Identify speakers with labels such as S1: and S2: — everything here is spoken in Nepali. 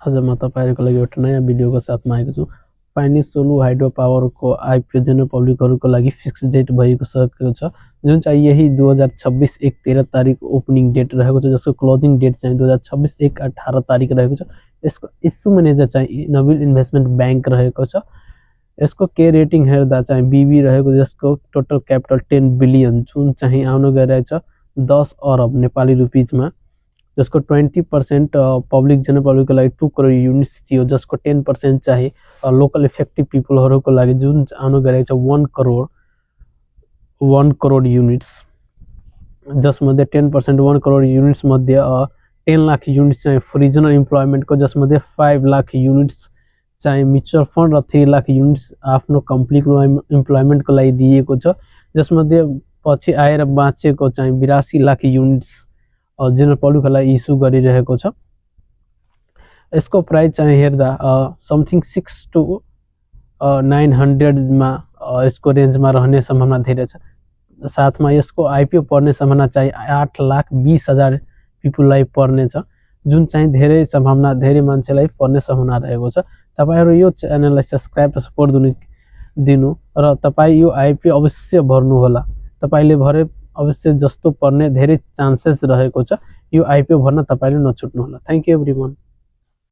S1: आज म तपाईहरुको लागि एउटा नयाँ भिडियोको साथमा आएको छु। पाइनिस सोलु हाइड्रो पावरको आइपिओ जनरल पब्लिकहरुको लागि फिक्स डेट भएको छ, जुन चाहिँ यही 2026 1 13 तारिक ओपनिङ डेट रहेको छ, जसको क्लोजिङ डेट चाहिँ 2026 1 18 तारिक रहेको छ। यसको इस्यु म्यानेजर चाहिँ नबिल इन्भेस्टमेन्ट बैंक रहेको छ। यसको के रेटिङ हेर्दा चाहिँ बीबी रहेको, जसको टोटल क्यापिटल 10 बिलियन, जुन चाहिँ आउन गइरहेछ 10 अरब नेपाली रुपैयाँमा, जसको 20% पब्लिक जनरल पब्लिकको लागि 2 करोड युनिट्स थियो, जसको 10% चाहिँ लोकल इफेक्टिभ पिपलहरुको लागि जुन आउन गइरहेको छ 1 करोड युनिट्स, जसमध्ये 10% 1 करोड युनिट्स मध्ये 10 लाख युनिट्स चाहिँ रिजनल इम्प्लोइमेन्टको, जसमध्ये 5 लाख युनिट्स चाहिँ म्युचुअल फन्ड र 3 लाख युनिट्स आफ्नो कम्प्लिट इम्प्लोइमेन्टको लागि दिएको छ, जसमध्ये पछि आएर बाँचेको चाहिँ 82 लाख युनिट्स जनरल पब्लिकलाई इस्यु गरिरहेको छ। यसको प्राइस चाहिँ हेर्दा समथिङ 6 to 900 मा यसको रेन्जमा रहने सम्भावना धेरै छ। साथमा यसको आइपिओ पर्ने सम्भावना चाहिँ 8,20,000 पिपललाई पर्ने छ, जुन चाहिँ धेरै सम्भावना, धेरै मान्छेलाई पर्ने सम्भावना रहेको छ। तपाईहरु यो च्यानललाई सब्स्क्राइब र सपोर्ट दिनु र तपाई यो आइपिओ अवश्य भर्नु होला। तपाईले भरे अवश्य जस्तो पर्ने धेरै चान्सेस रहेको छ। यो आइपिओ भर्न तपाईले नछुट्नु होला। Thank you everyone.